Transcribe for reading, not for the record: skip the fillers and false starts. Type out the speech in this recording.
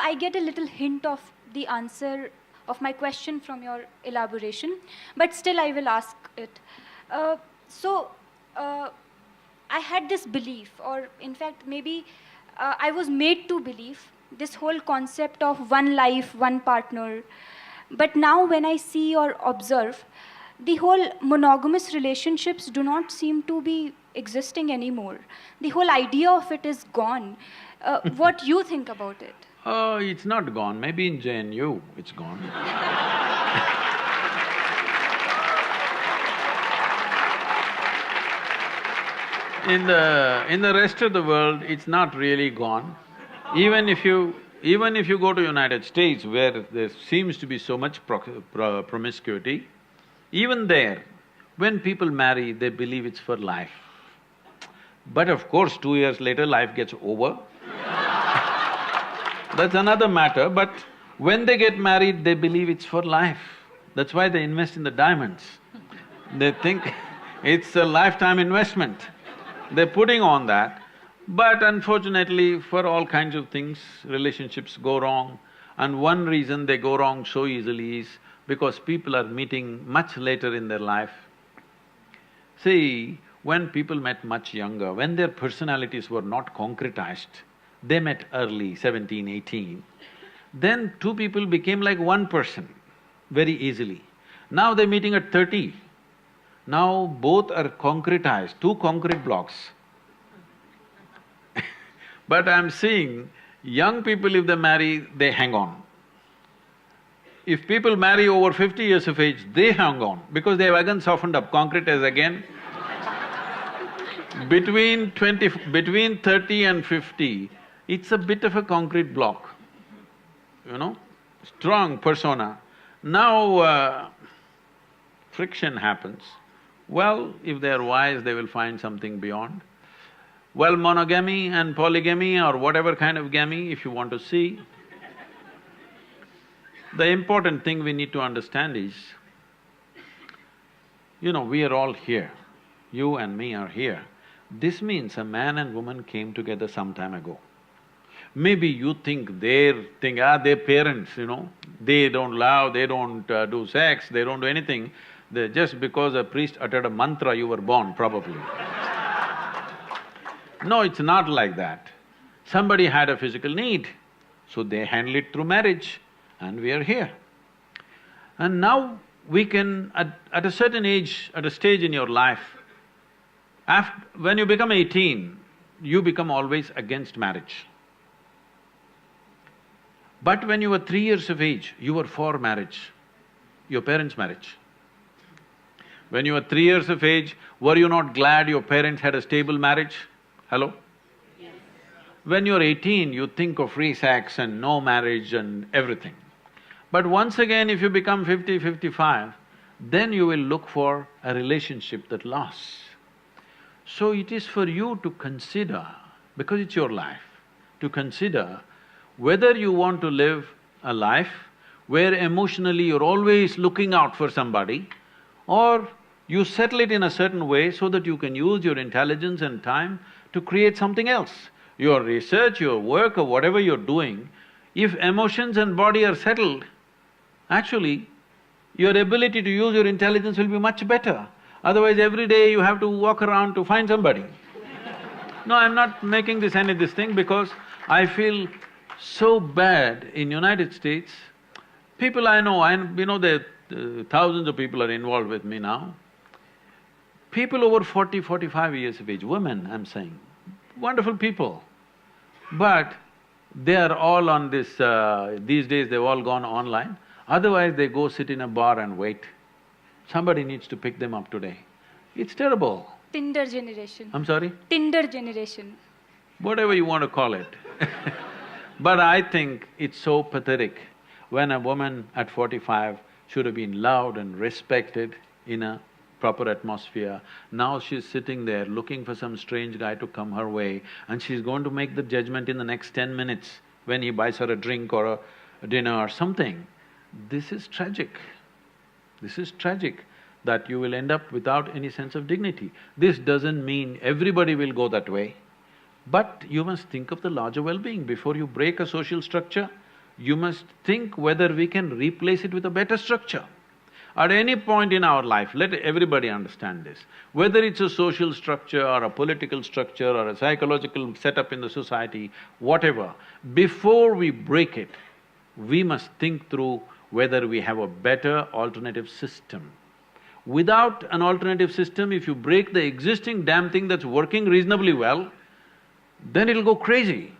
I get a little hint of the answer of my question from your elaboration, but still I will ask it. So, I had this belief, or in fact, maybe I was made to believe this whole concept of one life, one partner. But now, when I see or observe, the whole monogamous relationships do not seem to be existing anymore. The whole idea of it is gone. What you think about it? Oh, it's not gone. Maybe in JNU it's gone. In the rest of the world, it's not really gone. Even if you go to United States, where there seems to be so much promiscuity, even there, when people marry, they believe it's for life. But of course, 2 years later, life gets over. That's another matter, but when they get married, they believe it's for life. That's why they invest in the diamonds. They think it's a lifetime investment. They're putting on that, but unfortunately, for all kinds of things, relationships go wrong. And one reason they go wrong so easily is because people are meeting much later in their life. See, when people met much younger, when their personalities were not concretized, they met early, 17, 18, then two people became like one person very easily. Now they're meeting at 30. Now both are concretized, two concrete blocks. But I'm seeing young people, if they marry, they hang on. If people marry over 50 years of age, they hang on because they have again softened up, concretized again. Between 30 and 50, it's a bit of a concrete block, strong persona. Now, friction happens. Well, if they're wise, they will find something beyond. Well, monogamy and polygamy or whatever kind of gamy, if you want to see, the important thing we need to understand is, we are all here. You and me are here. This means a man and woman came together some time ago. Maybe you think their parents, they don't love, they don't do sex, they don't do anything. Just because a priest uttered a mantra, you were born, probably. No, it's not like that. Somebody had a physical need, so they handle it through marriage, and we are here. And now we can, at a certain age, at a stage in your life, when you become 18, you become always against marriage. But when you were 3 years of age, you were for marriage, your parents' marriage. When you were 3 years of age, were you not glad your parents had a stable marriage? Hello? Yes. When you're 18, you think of free sex and no marriage and everything. But once again, if you become 50, 55, then you will look for a relationship that lasts. So it is for you to consider, because it's your life, to consider whether you want to live a life where emotionally you're always looking out for somebody, or you settle it in a certain way so that you can use your intelligence and time to create something else. Your research, your work or whatever you're doing, if emotions and body are settled, actually, your ability to use your intelligence will be much better. Otherwise, every day you have to walk around to find somebody. No, I'm not making this thing because I feel so bad in United States. People I know, that thousands of people are involved with me now. People over 40, 45 years of age, women, I'm saying, wonderful people. But they are all on this… these days they've all gone online. Otherwise, they go sit in a bar and wait. Somebody needs to pick them up today. It's terrible. Tinder generation. I'm sorry? Tinder generation. Whatever you want to call it. But I think it's so pathetic when a woman at 45 should have been loved and respected in a proper atmosphere. Now she's sitting there looking for some strange guy to come her way, and she's going to make the judgment in the next 10 minutes when he buys her a drink or a dinner or something. This is tragic. This is tragic, that you will end up without any sense of dignity. This doesn't mean everybody will go that way, but you must think of the larger well-being. Before you break a social structure, you must think whether we can replace it with a better structure. At any point in our life, let everybody understand this, whether it's a social structure or a political structure or a psychological setup in the society, whatever, before we break it, we must think through whether we have a better alternative system. Without an alternative system, if you break the existing damn thing that's working reasonably well, then it'll go crazy.